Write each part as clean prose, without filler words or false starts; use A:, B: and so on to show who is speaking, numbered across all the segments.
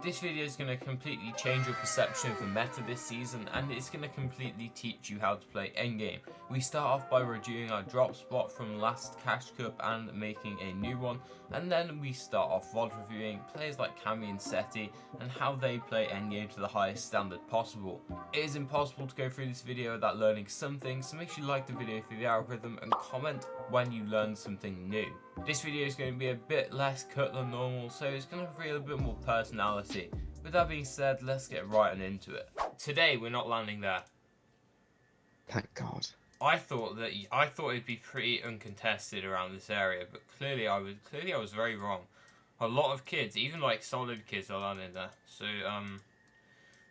A: This video is going to completely change your perception of the meta this season, and it's going to completely teach you how to play endgame. We start off by reviewing our drop spot from last Cash Cup and making a new one, and then we start off VOD reviewing players like Cammy and Seti and how they play endgame to the highest standard possible. It is impossible to go through this video without learning something, so make sure you like the video for the algorithm and comment when you learn something new. This video is going to be a bit less cut than normal, so it's going to reveal a bit more personality. With that being said, let's get right on into it. Today we're not landing there.
B: Thank God.
A: I thought it'd be pretty uncontested around this area, but clearly I was very wrong. A lot of kids, even like solid kids, are landing there.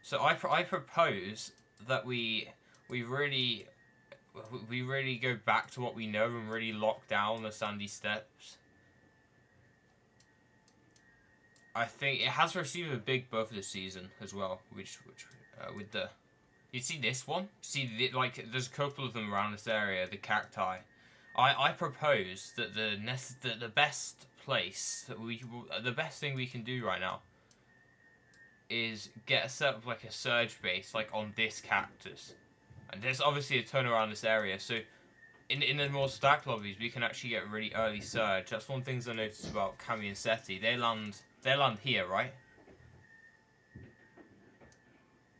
A: So I propose that we really go back to what we know and really lock down the sandy steppes. I think it has received a big buff this season as well, which with the, you see this one? See, like, there's a couple of them around this area, the cacti. I propose that the best place the best thing we can do right now is get a set up like a surge base, like on this cactus. And there's obviously a ton around this area, so in the more stacked lobbies we can actually get really early surge. That's one of the things I noticed about Cammy and Seti. They land here, right?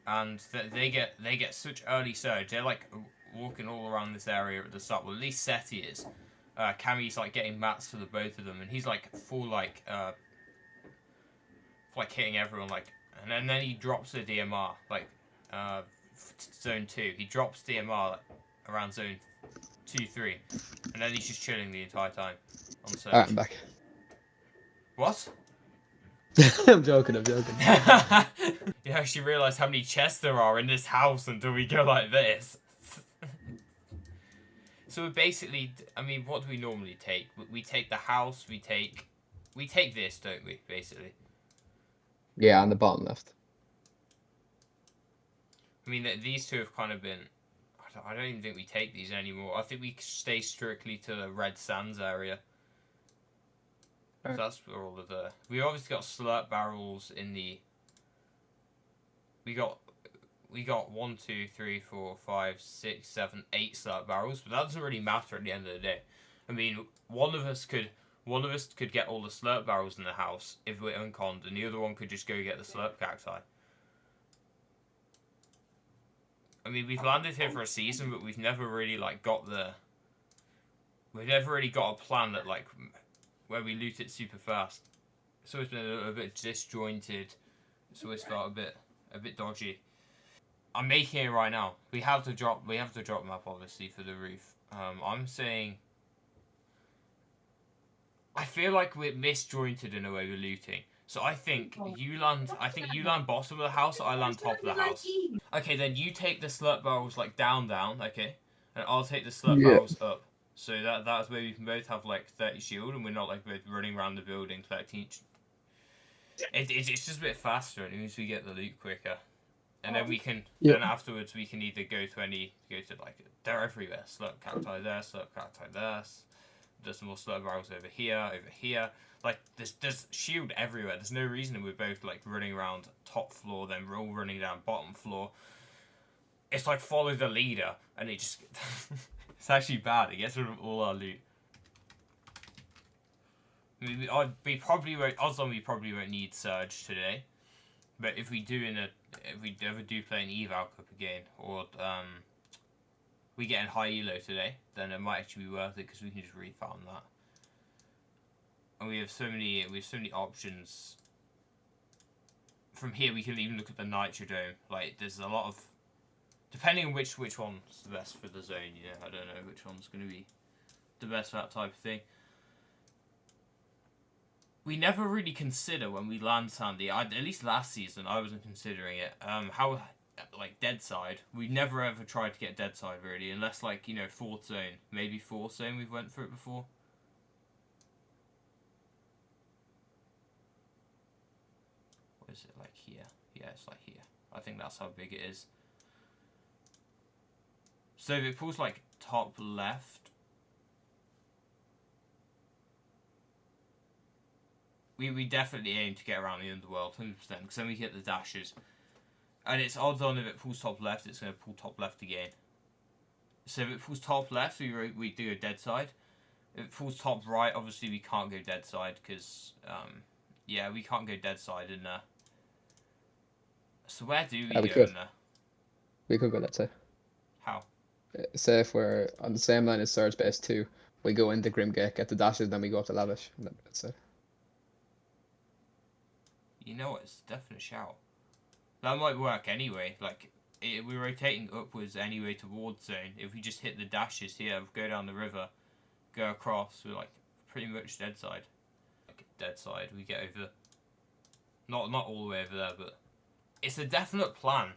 A: And they get such early surge. They're like walking all around this area at the start. Well, at least Seti is. Cammy's like getting mats for the both of them, and he's like full like hitting everyone like, and then he drops the DMR like zone 2. He drops DMR like, around zone 2-3, and then he's just chilling the entire time on surge.
B: Alright, I'm back.
A: What?
B: I'm joking.
A: You actually realise how many chests there are in this house until we go like this. So basically, I mean, what do we normally take? We take the house, we take this, don't we, basically?
B: Yeah, on the bottom left.
A: I mean, these two have kind of been, I don't even think we take these anymore. I think we stay strictly to the red sands area. So that's where all of the... We obviously got slurp barrels in the... We got 1, 2, 3, 4, 5, 6, 7, 8 slurp barrels, but that doesn't really matter at the end of the day. I mean, one of us could get all the slurp barrels in the house if we're unconned, and the other one could just go get the slurp cacti. I mean, we've landed here for a season, but we've never really like got a plan that like where we loot it super fast. It's always been a bit disjointed. It's always felt a bit dodgy. I'm making it right now. We have to drop map obviously for the roof. I'm saying I feel like we're misjointed in a way with looting. So I think you land bottom of the house, I land top of the house. Okay, then you take the slurp barrels like down, okay? And I'll take the slurp barrels up. So that's where we can both have like 30 shield and we're not like both running around the building collecting each. It's just a bit faster and it means we get the loot quicker. And then we can then afterwards we can either go to like, they're everywhere. Slurp cacti there, slurp cacti there. There's some more slurp barrels over here. Like there's shield everywhere. There's no reason that we're both like running around top floor, then we're all running down bottom floor. It's like follow the leader, and it just it's actually bad. It gets rid of all our loot. I mean, we probably won't need surge today, but if we ever do play an eval cup again, or we get in high elo today, then it might actually be worth it because we can just refarm that. And we have so many options. From here we can even look at the Nitrodome. Like there's a lot of, depending on which one's the best for the zone, yeah, I don't know which one's gonna be the best for that type of thing. We never really consider when we land sandy. At least last season I wasn't considering it. How like dead side. We never ever tried to get dead side really, unless like, you know, 4th zone. Maybe 4th zone we've went for it before. What is it like here? Yeah, it's like here. I think that's how big it is. So if it pulls like top left. We definitely aim to get around the underworld, 100%, because then we get the dashes. And it's odds on if it pulls top left, it's going to pull top left again. So if it pulls top left, we do a dead side. If it pulls top right, obviously we can't go dead side, because, yeah, we can't go dead side in there. So where do we go in there?
B: We could go that side.
A: How?
B: Say if we're on the same line as Surge Base 2, we go into Grimgate, get the dashes, then we go up to Lavish. And then that's it.
A: You know what? It's a definite shout. That might work anyway. Like, we're rotating upwards anyway towards zone. If we just hit the dashes here, go down the river, go across, we're like pretty much dead side. Like dead side, we get over. Not all the way over there, but it's a definite plan.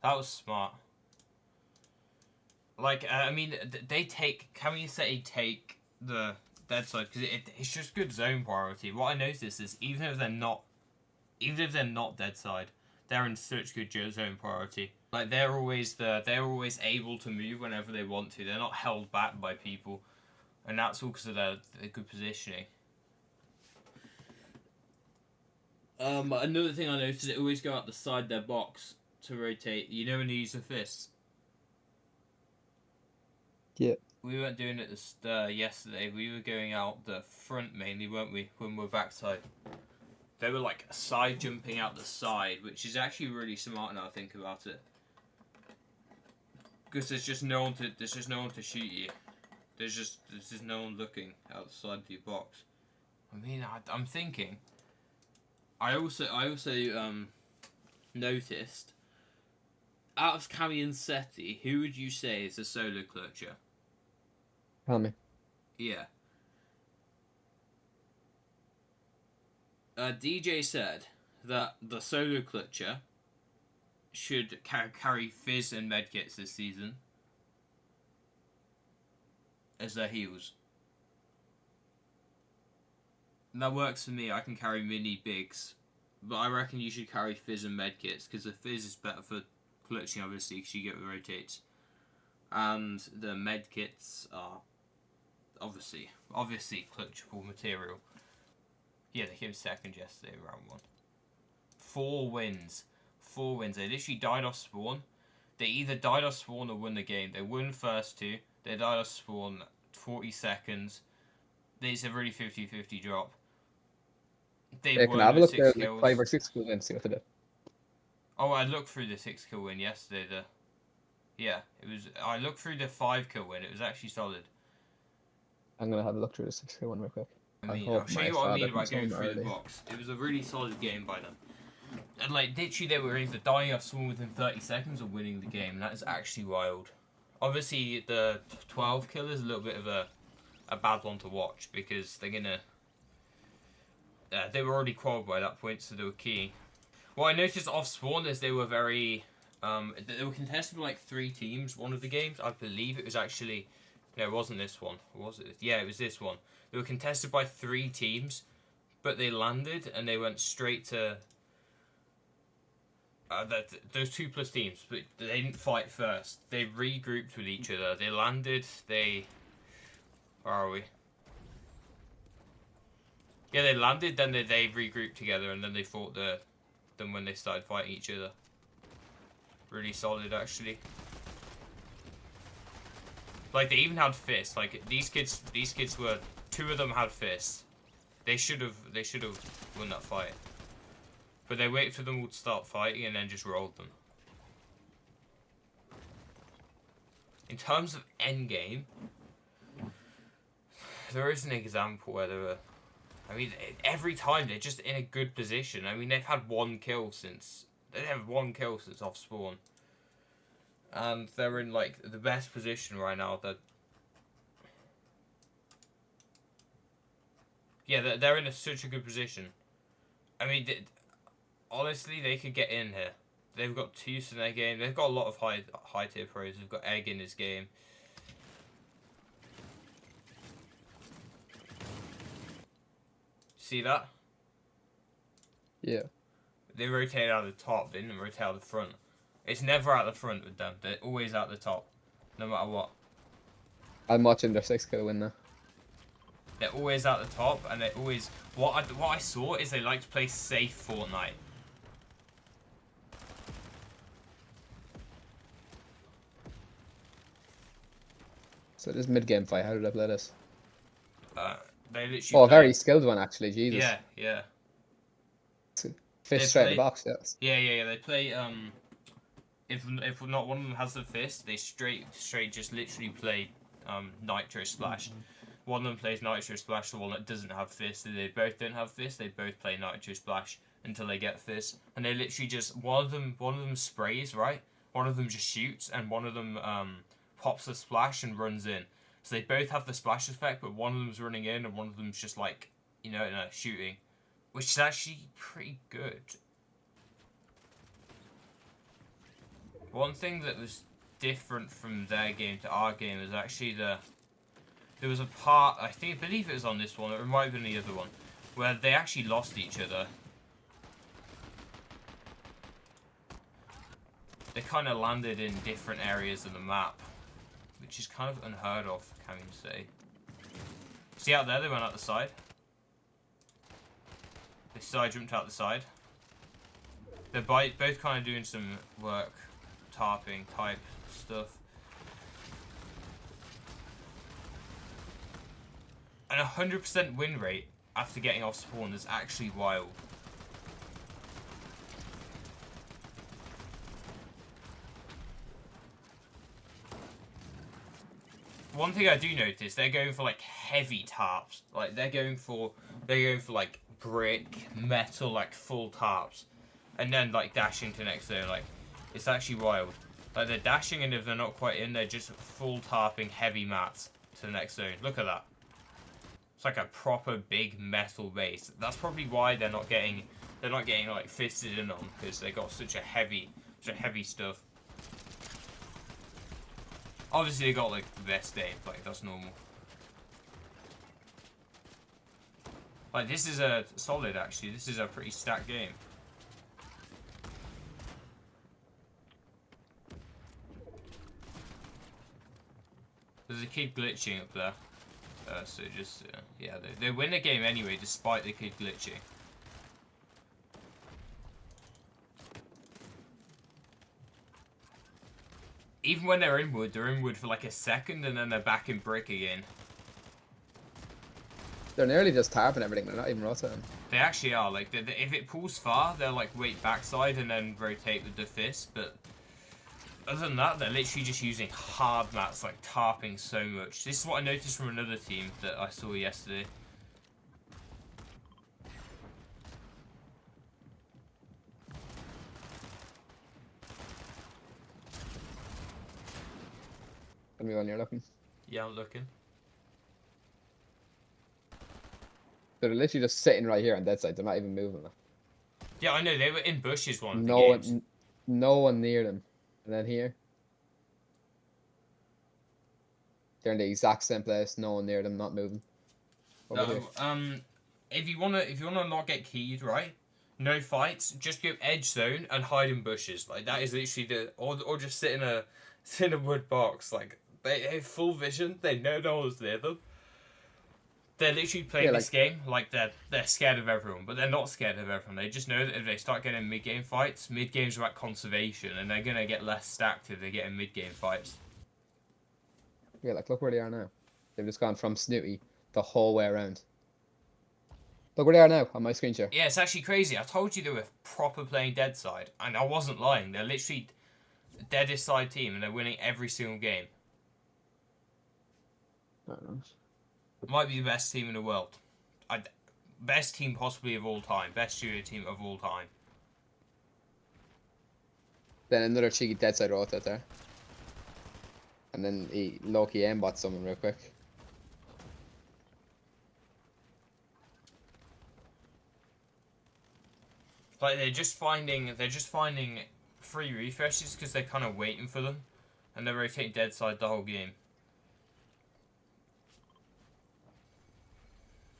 A: That was smart. Like, I mean, they take. Can we say take the dead side because it's just good zone priority. What I noticed is even if they're not dead side, they're in such good zone priority. Like they're always able to move whenever they want to. They're not held back by people, and that's all because of their good positioning. Another thing I noticed, they always go out the side of their box to rotate. You know when you use the fists.
B: Yeah.
A: We weren't doing it yesterday. We were going out the front mainly, weren't we? When we're backside. They were like side jumping out the side, which is actually really smart now I think about it. Because there's just no one to shoot you. There's just no one looking outside the box. I mean, I'm thinking. I also noticed out of Cammy and Seti, who would you say is a solo clutcher?
B: Tell me.
A: Yeah. DJ said that the solo clutcher should carry Fizz and medkits this season as their heals. And that works for me. I can carry mini bigs, but I reckon you should carry Fizz and medkits because the Fizz is better for clutching, obviously, because you get the rotates, and the medkits are obviously clutchable material. Yeah, they came second yesterday, round 1. 4 wins. They literally died off spawn. They either died off spawn or won the game. They won first 2. They died off spawn 40 seconds. It's a really 50-50 drop. They
B: Can I have a
A: won
B: look
A: 6
B: at
A: kills.
B: 5 or 6 kills and see what they did?
A: Oh, I looked through the 6 kill win yesterday. I looked through the 5 kill win. It was actually solid.
B: I'm gonna have a look through the 6 kill one real quick.
A: I'll show you what I mean about going through the box. It was a really solid game by them. And like literally they were either dying off spawn within 30 seconds or winning the game. That is actually wild. Obviously the 12 kill is a little bit of a bad one to watch because they're gonna they were already qualified by that point, so they were key. What I noticed off spawn is they were very they were contested by like 3 teams one of the games. I believe it was actually no, it wasn't this one. Was it? Yeah, it was this one. They were contested by 3 teams, but they landed and they went straight to those 2+ teams, but they didn't fight first. They regrouped with each other. They landed. Where are we? Yeah, they landed. Then they regrouped together, and then they fought then when they started fighting each other. Really solid, actually. Like they even had fists. Like these kids were 2 of them had fists. They should have won that fight. But they waited for them all to start fighting and then just rolled them. In terms of endgame, there is an example where they were. I mean, every time they're just in a good position. I mean, they've had 1 kill since off spawn. And they're in like the best position right now. They're in such a good position. I mean, honestly, they could get in here. They've got Tooth in their game. They've got a lot of high tier pros. They've got Egg in his game. See that?
B: Yeah.
A: They rotate out of the top. They didn't rotate out of the front. It's never out the front with them. They're always out the top, no matter what.
B: I'm watching their 6 kill win now.
A: They're always at the top, and they always... What I saw is they like to play safe Fortnite.
B: So this mid-game fight, how did I play this?
A: They literally
B: Oh, a
A: play...
B: very skilled one, actually, Jesus.
A: Yeah, yeah.
B: Fist straight in the box, yes.
A: Yeah. They play, if not one of them has the fist, they straight just literally play, Nitro Splash. One of them plays Nitro Splash, the one that doesn't have fist. They both don't have fist, they both play Nitro Splash until they get fist. And they literally just, one of them sprays, right? One of them just shoots, and one of them, pops a splash and runs in. So they both have the splash effect, but one of them's running in, and one of them's just like, shooting. Which is actually pretty good. One thing that was different from their game to our game is actually there was a part, I believe it was on this one, or it might have been the other one, where they actually lost each other. They kind of landed in different areas of the map, which is kind of unheard of, can you say. See out there, they went out the side. They side jumped out the side. They're both kind of doing some work, tarping type stuff. And 100% win rate after getting off spawn is actually wild. One thing I do notice, they're going for like heavy tarps. Like they're going for like brick, metal, like full tarps. And then like dashing to next zone. Like it's actually wild. Like they're dashing, and if they're not quite in, they're just full tarping heavy mats to the next zone. Look at that. It's like a proper big metal base. That's probably why they're not getting like fisted in on, because they got such a heavy stuff. Obviously they got like the best aim, like that's normal. Like this is a solid actually. This is a pretty stacked game. There's a kid glitching up there. So just, yeah, they win the game anyway, despite the kid glitching. Even when they're in wood for like a second, and then they're back in brick again.
B: They're nearly just tarping everything, they're not even rotating.
A: They actually are. Like, if it pulls far, they'll like wait backside and then rotate with the fist, but other than that, they're literally just using hard mats, like tarping so much. This is what I noticed from another team that I saw yesterday.
B: Tell me when you're looking.
A: Yeah, I'm looking.
B: They're literally just sitting right here on dead side, they're not even moving.
A: Yeah, I know, they were in bushes one of the
B: No
A: games.
B: no one near them. And then here. They're in the exact same place, no one near them, not moving. Over here.
A: If you wanna not get keyed, right? No fights, just go edge zone and hide in bushes. Like that is literally or just sit in a wood box. Like they have full vision, they know no one's near them. They're literally playing this game like they're scared of everyone, but they're not scared of everyone. They just know that if they start getting mid-game fights, mid-game's about conservation, and they're gonna get less stacked if they get in mid-game fights.
B: Yeah, like look where they are now. They've just gone from Snooty the whole way around. Look where they are now on my screen share.
A: Yeah, it's actually crazy. I told you they were proper playing dead side, and I wasn't lying. They're literally the deadest side team, and they're winning every single game.
B: I don't know.
A: Might be the best team in the world. Best team possibly of all time. Best studio team of all time.
B: Then another cheeky dead side rotate there. And then he low-key aimbot someone real quick.
A: Like they're just finding free refreshes because they're kind of waiting for them, and they're rotating dead side the whole game.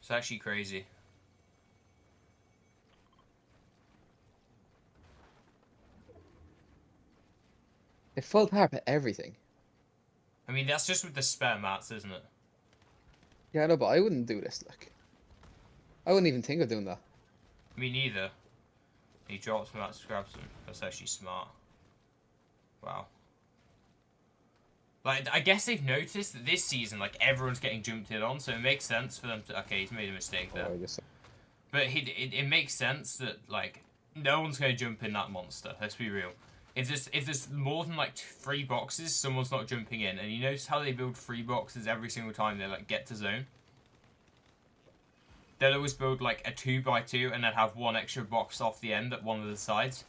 A: It's actually crazy.
B: They full tarp at everything.
A: I mean, that's just with the spare mats, isn't it?
B: Yeah, no, but I wouldn't do this. Like, I wouldn't even think of doing that.
A: Me neither. He drops them out, grabs them. That's actually smart. Wow. Like, I guess they've noticed that this season, like, everyone's getting jumped in on, so it makes sense for them to... Okay, he's made a mistake there.
B: Oh, I just...
A: But it makes sense that, like, no one's going to jump in that monster. Let's be real. If there's more than, like, 3 boxes, someone's not jumping in. And you notice how they build 3 boxes every single time they, like, get to zone? They'll always build, like, a 2x2 and then have 1 extra box off the end at one of the sides.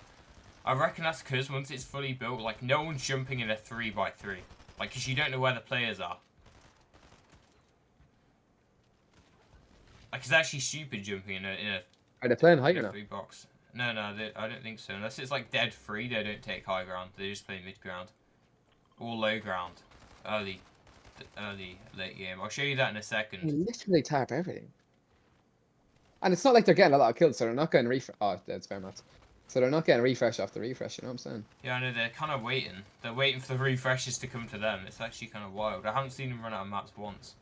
A: I reckon that's because once it's fully built, like, no one's jumping in a 3x3. Like, because you don't know where the players are. Like, it's actually stupid jumping in a
B: Are they playing high now?
A: 3 box. No, I don't think so. Unless it's, like, dead free, they don't take high ground. They just play mid ground. Or low ground. Early, late game. I'll show you that in a second.
B: They literally tap everything. And it's not like they're getting a lot of kills, so they're not getting refresh. Oh, that's fair maths. So they're not getting refresh after refresh, you know what I'm saying?
A: Yeah, I know, they're kind of waiting. They're waiting for the refreshes to come to them. It's actually kind of wild. I haven't seen them run out of mats once.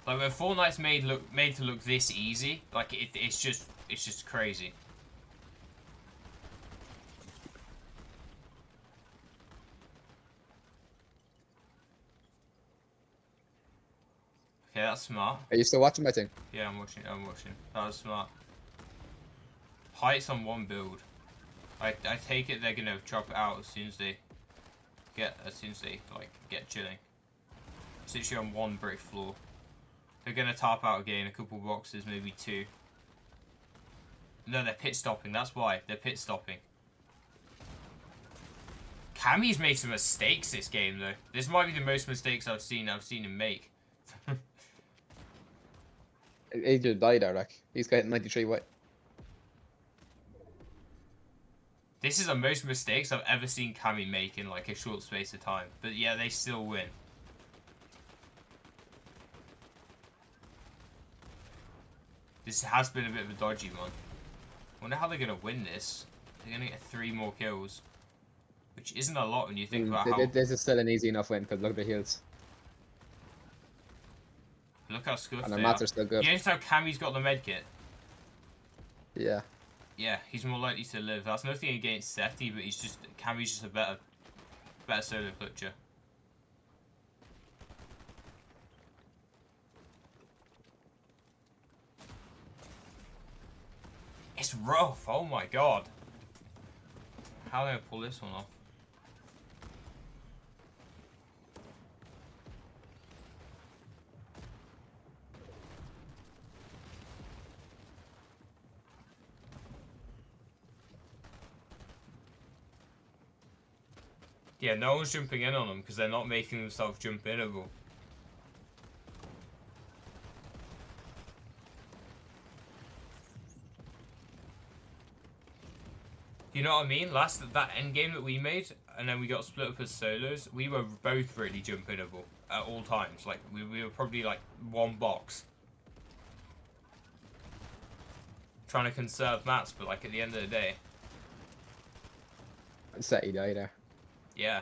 A: Like, when Fortnite's made to look this easy, like, it's just crazy. Okay, that's smart.
B: Are you still watching my thing?
A: Yeah, I'm watching. That was smart. Heights on 1 build. I take it they're gonna chop it out as soon as they get chilling. It's literally on 1 brick floor. They're gonna top out again, a couple boxes, maybe 2. No, they're pit stopping. That's why they're pit stopping. Cammy's made some mistakes this game though. This might be the most mistakes I've seen him make.
B: Adrian died there, like. He's got 93 white.
A: This is the most mistakes I've ever seen Cammy make in like a short space of time. But yeah, they still win. This has been a bit of a dodgy one. Wonder how they're gonna win this. They're gonna get 3 more kills, which isn't a lot when you think about how.
B: This is still an easy enough win because look at the heals.
A: Look how scuffed
B: And
A: they
B: their
A: are.
B: mats are still good.
A: You notice how Cammy's got the medkit?
B: Yeah.
A: Yeah, he's more likely to live. That's nothing against Seti, but Cammy's just a better solo clutcher. It's rough. Oh my god. How do I pull this one off? Yeah, no one's jumping in on them because they're not making themselves jump inable. You know what I mean? That end game that we made, and then we got split up as solos. We were both really jump inable at all times. Like we were probably like 1 box, trying to conserve mats, but like at the end of the day,
B: Seti died there.
A: yeah.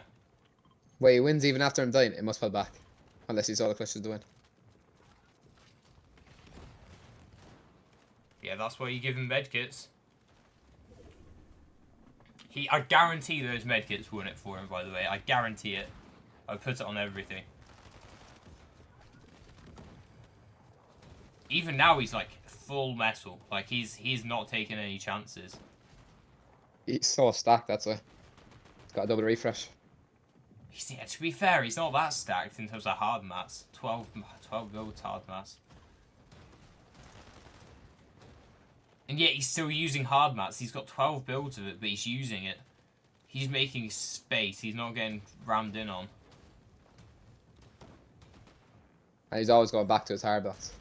B: Wait, he wins even after him dying. It must fall back, unless he's all the clutches to win.
A: Yeah, that's why you give him medkits. I guarantee those medkits won it for him, by the way. I guarantee it. I put it on everything. Even now, he's like full metal. Like he's not taking any chances.
B: He's so stacked, that's why. He's got a double refresh.
A: Yeah, to be fair, he's not that stacked in terms of hard mats. 12 builds hard mats. And yet he's still using hard mats. He's got 12 builds of it, but he's using it. He's making space. He's not getting rammed in on.
B: And he's always going back to his hard mats.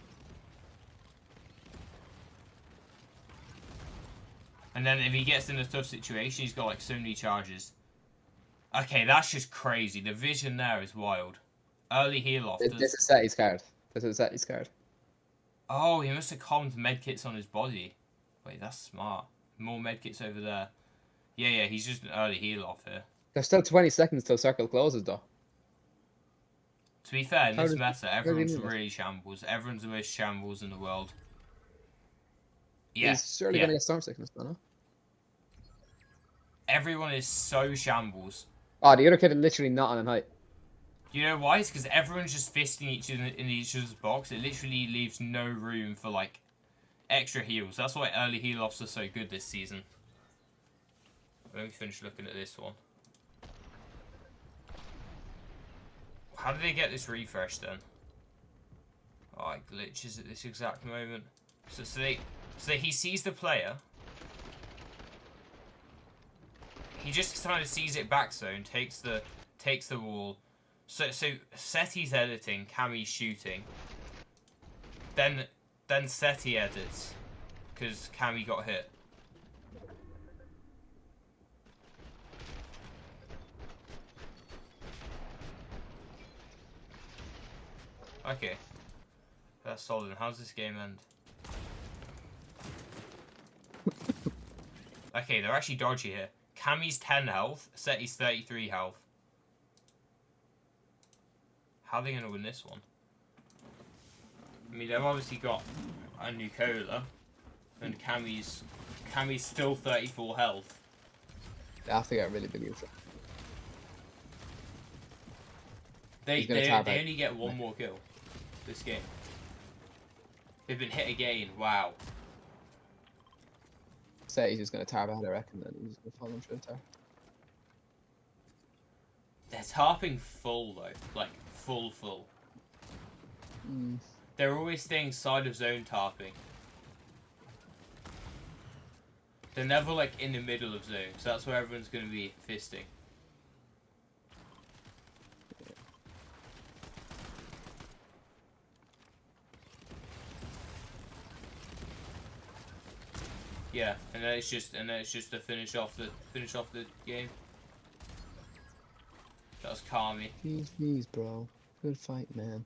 A: And then if he gets in a tough situation, he's got like so many charges. Okay, that's just crazy. The vision there is wild. Early heal off.
B: This is Seti's card. This is Seti's card.
A: Oh, he must have calmed medkits on his body. Wait, that's smart. More medkits over there. Yeah, he's just an early heal off here.
B: There's still 20 seconds till circle closes, though.
A: To be fair, in
B: How
A: this
B: does
A: meta,
B: he
A: everyone's
B: move it?
A: really shambles. Everyone's the most shambles in the world. Yeah,
B: He's surely
A: yeah.
B: gonna get storm sickness, though, no?
A: Everyone is so shambles.
B: Oh, the other kid is literally not on height.
A: You know why? It's because everyone's just fisting each other in each other's box. It literally leaves no room for, like, extra heals. That's why early heal offs are so good this season. Let me finish looking at this one. How did they get this refresh then? Oh, it glitches at this exact moment. So he sees the player. He just kind of sees it back zone, takes the wall. So Seti's editing, Cammy's shooting. Then Seti edits, because Cammy got hit. Okay. That's solid. How's this game end? Okay, they're actually dodgy here. Cammy's 10 health, Seti's 33 health. How are they going to win this one? I mean, they've obviously got a Nukola, and Cammy's still 34 health.
B: They have to get really big use.
A: They only get one more kill this game. They've been hit again. Wow.
B: Say he's just gonna tar out, I reckon, then he's gonna follow him through the tar.
A: They're tarping full though, like full. They're always staying side of zone tarping. They're never like in the middle of zone, so that's where everyone's gonna be fisting. Yeah, and then it's just to finish off the game. That was Kami.
B: Jeez, bro. Good fight, man.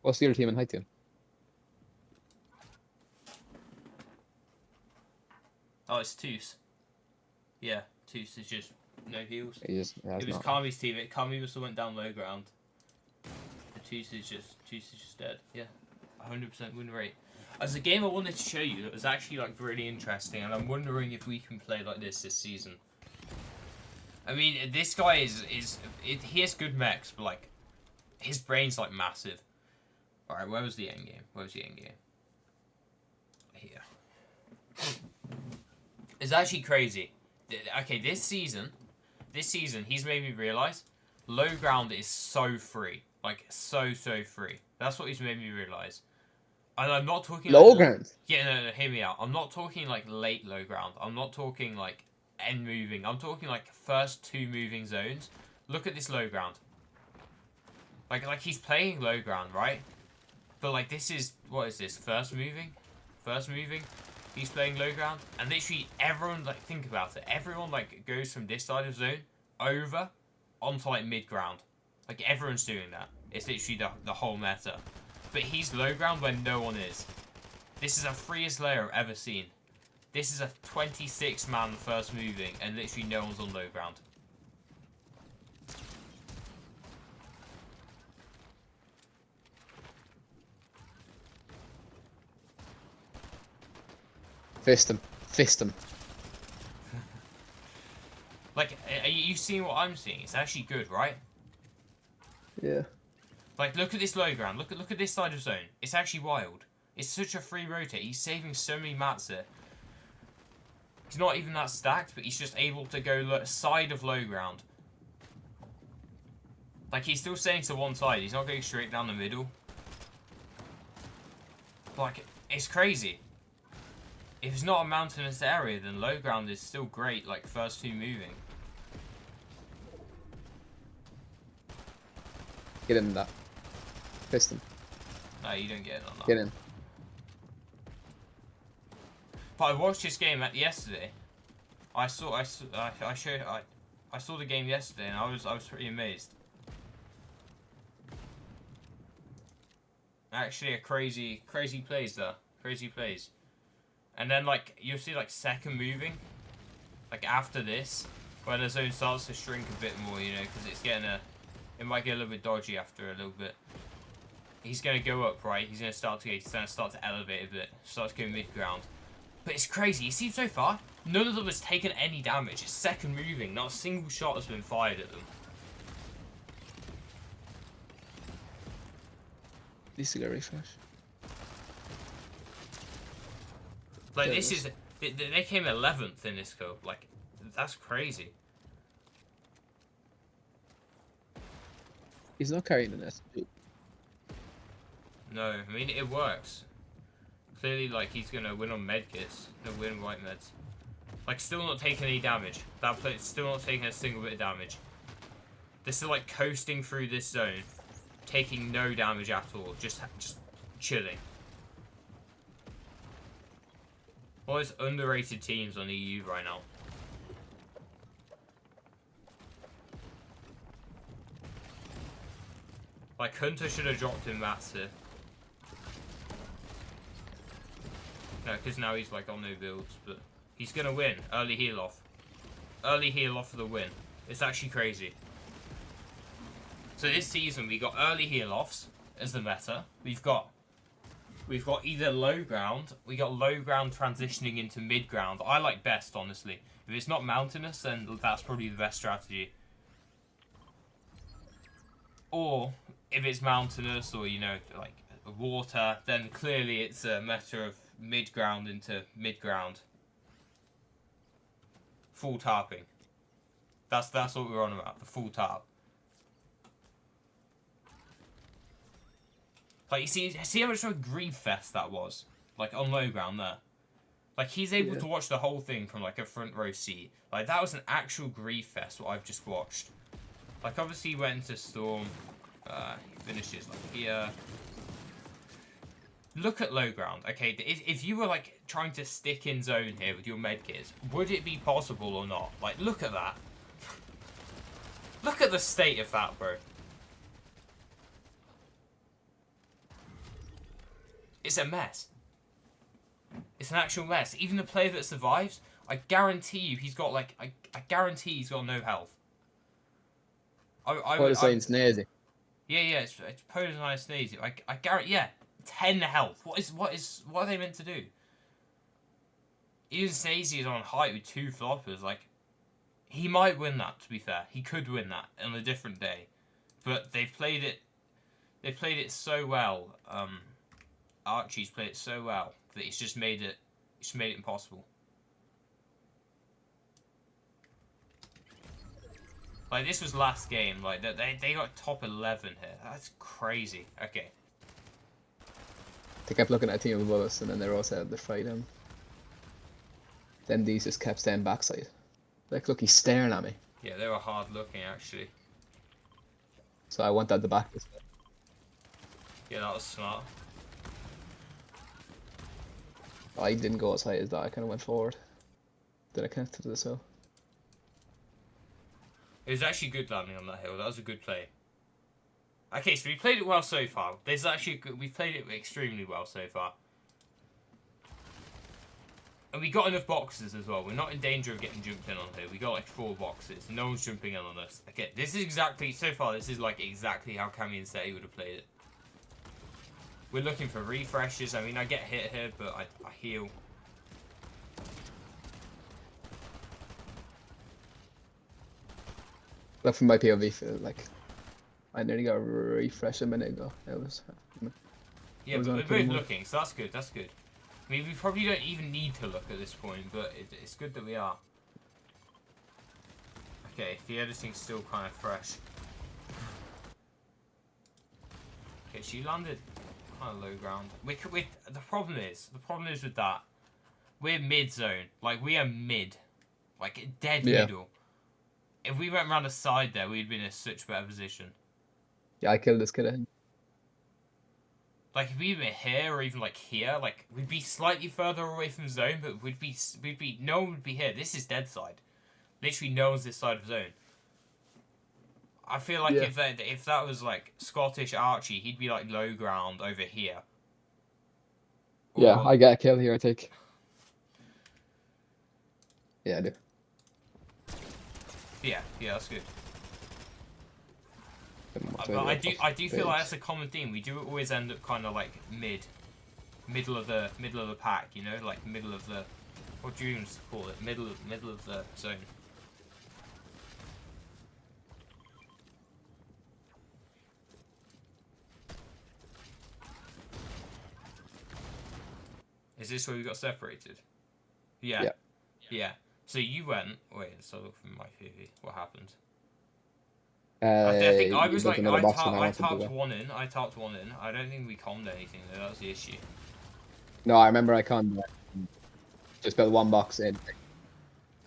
B: What's the other team in height team?
A: Oh, it's Toos. Yeah, Toos is just no heals.
B: It was
A: Kami's team. Kami was the one down low ground. The Toos is just dead. Yeah. 100% win rate. As a game I wanted to show you that was actually like really interesting, and I'm wondering if we can play like this season. I mean, this guy he has good mechs, but like his brain's like massive. All right, where was the end game? Here. It's actually crazy. Okay, this season, he's made me realize low ground is so free, like so free. That's what he's made me realize. And I'm not talking
B: low ground.
A: Yeah, no, hear me out. I'm not talking like late low ground. I'm not talking like end moving. I'm talking like first 2 moving zones. Look at this low ground. Like he's playing low ground, right? But like this is, what is this? First moving. He's playing low ground, and literally everyone, like, think about it. Everyone like goes from this side of zone over onto like mid ground. Like everyone's doing that. It's literally the whole meta. But he's low ground when no one is. This is the freest layer I've ever seen. This is a 26-man first moving, and literally no one's on low ground.
B: Fist him.
A: Like, are you seeing what I'm seeing? It's actually good, right?
B: Yeah.
A: Like, look at this low ground. Look at this side of zone. It's actually wild. It's such a free rotate. He's saving so many mats here. He's not even that stacked, but he's just able to go side of low ground. Like, he's still staying to one side. He's not going straight down the middle. Like, it's crazy. If it's not a mountainous area, then low ground is still great, like, first 2 moving.
B: Get in that. Fist him.
A: No, you don't get it on that.
B: Get in.
A: But I watched this game yesterday. I saw the game yesterday, and I was pretty amazed. Actually, a crazy plays there. Crazy plays. And then, like, you'll see, like, second moving. Like, after this, where the zone starts to shrink a bit more, you know, because it's getting it might get a little bit dodgy after a little bit. He's going to go up, right? He's going to start to elevate a bit. Start to go mid-ground. But it's crazy. You see so far, none of them has taken any damage. It's second moving. Not a single shot has been fired at them.
B: Needs to get refresh.
A: Like, this is... They came 11th in this scope. Like, that's crazy.
B: He's not carrying an SMG.
A: No, I mean, it works. Clearly, like, he's gonna win on medkits. Gonna win white meds. Like, still not taking any damage. That plate's still not taking a single bit of damage. They're still, like, coasting through this zone. Taking no damage at all. Just chilling. All those underrated teams on EU right now. Like, Hunter should have dropped him massive. No, because now he's, like, on no builds, but he's going to win. Early heal off. Early heal off for the win. It's actually crazy. So this season, we got early heal offs as the meta. We've got either low ground. We got low ground transitioning into mid ground. I like best, honestly. If it's not mountainous, then that's probably the best strategy. Or if it's mountainous or, you know, like water, then clearly it's a matter of mid ground into mid ground. Full tarping. That's what we're on about, the full tarp. Like, you see how much of a grief fest that was? Like, on low ground there. Like, he's able to watch the whole thing from, like, a front row seat. Like, that was an actual grief fest, what I've just watched. Like, obviously he went into Storm. He finishes, like, here. Look at low ground. Okay, if you were, like, trying to stick in zone here with your medkits, would it be possible or not? Like, look at that. Look at the state of that, bro. It's a mess. It's an actual mess. Even the player that survives, I guarantee you he's got, like, I guarantee he's got no health.
B: Polar's nasty.
A: Yeah, it's Polar's nice sneezy. I guarantee, yeah, 10 health. What are they meant to do? Even Sneezy is on height with 2 floppers. Like, he might win that. To be fair, he could win that on a different day, but they've played it. They played it so well. Archie's played it so well that it's just made it. It's made it impossible. Like, this was last game. Like, they got top 11 here. That's crazy. Okay.
B: They kept looking at a team above us, and then they were all set up to fight him. Then these just kept staying backside. Like, look, he's staring at me.
A: Yeah, they were hard looking, actually.
B: So I went at the back this way.
A: Yeah, that was smart.
B: I didn't go as high as that. I kind of went forward. Then I connected to this hill.
A: It was actually good landing on that hill. That was a good play. Okay, so we played it well so far. There's actually we played it extremely well so far. And we got enough boxes as well. We're not in danger of getting jumped in on here. We got like 4 boxes. No one's jumping in on us. Okay, this is exactly, so far, this is like exactly how Cammy and Seti would have played it. We're looking for refreshes. I mean, I get hit here, but I heal.
B: Look, from my POV, like, I nearly got a refresh a minute ago. It was.
A: Yeah, but we're both looking, so that's good. That's good. I mean, we probably don't even need to look at this point, but it's good that we are. Okay, the editing's still kind of fresh. Okay, she landed kind of low ground. The problem is with that, we're mid zone. Like, we are mid, like dead middle. If we went around the side there, we'd be in such better position.
B: Yeah, I killed this kid, I think.
A: Like, if we were here or even like here, like, we'd be slightly further away from zone, but no one would be here. This is dead side. Literally, no one's this side of zone. I feel like if that was like Scottish Archie, he'd be like low ground over here.
B: Yeah, I get a kill here, I think. Yeah, I do.
A: Yeah, that's good.
B: But
A: I do feel like that's a common theme. We do always end up kind of like middle of the pack, you know, like middle of the, what do you even call it? Middle of the zone. Is this where we got separated? Yeah. Yeah. So you went. Wait, let's have a look from my PV. What happened? I think I was like, I tarped one in. I tarped one in. I don't think we conned anything though. That was the issue.
B: No, I remember I conned just built one box in.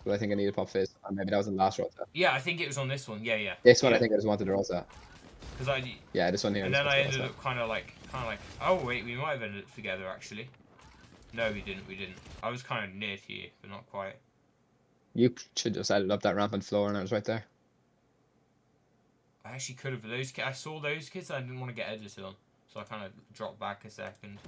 B: But I think I needed pop fizz. Or maybe that was the last rota.
A: Yeah, I think it was on this one. Yeah.
B: This one I think I just wanted to rota.
A: Yeah,
B: this one here.
A: And then I ended up kind of like, oh wait, we might have ended up together actually. No, we didn't. I was kind of near to you, but not quite.
B: You should just ended up that rampant floor, and I was right there.
A: I actually could have. I saw those kids. I didn't want to get edited on, so I kind of dropped back a second.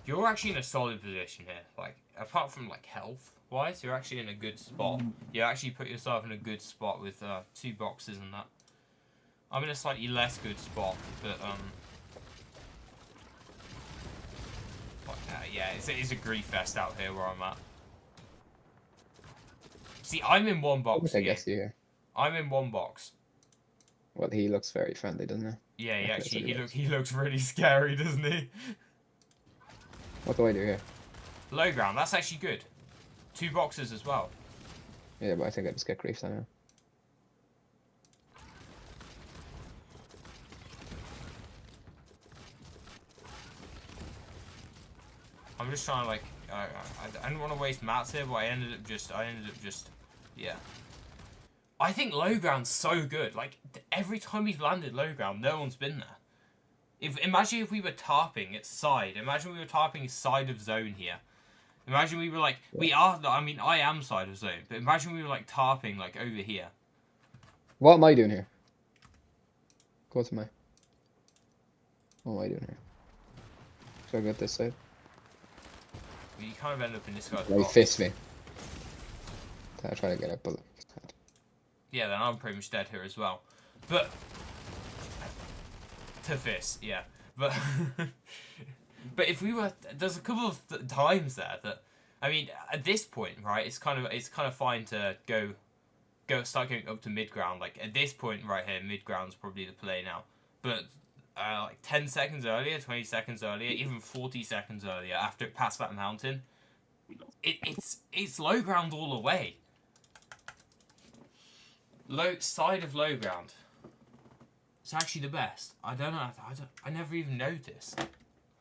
A: You're actually in a solid position here. Like, apart from like health wise, you're actually in a good spot. You actually put yourself in a good spot with 2 boxes and that. I'm in a slightly less good spot, but yeah, it's a grief fest out here where I'm at. See, I'm in one box.
B: I guess you here.
A: I'm in one box.
B: Well, he looks very friendly, doesn't he?
A: Yeah, he looks really scary, doesn't he?
B: What do I do here?
A: Low ground. That's actually good. 2 boxes as well.
B: Yeah, but I think I just get griefed somehow.
A: I'm just trying to like, I didn't want to waste mats here, but I ended up just, yeah. I think low ground's so good. Like every time we've landed low ground, no one's been there. Imagine if we were tarping its side. Imagine we were tarping side of zone here. Imagine we were like, I mean, I am side of zone, but imagine we were like tarping like over here.
B: What am I doing here? Go to my. What am I doing here? Should I go this side?
A: You kind of end up in this guy's
B: box. He fist me. I try to get it, but
A: yeah, then I'm pretty much dead here as well. But to fist, yeah. But but if we were, there's a couple of times there that, I mean, at this point, right? It's kind of fine to start going up to mid ground. Like at this point right here, mid ground's probably the play now. But like 10 seconds earlier, 20 seconds earlier, even 40 seconds earlier, after it passed that mountain, it's low ground all the way. Side of low ground. It's actually the best. I don't know. I never even noticed.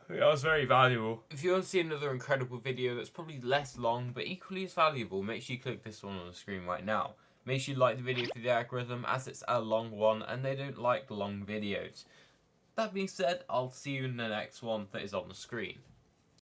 A: That was very valuable. If you want to see another incredible video that's probably less long but equally as valuable, make sure you click this one on the screen right now. Make sure you like the video for the algorithm, as it's a long one and they don't like long videos. That being said, I'll see you in the next one that is on the screen.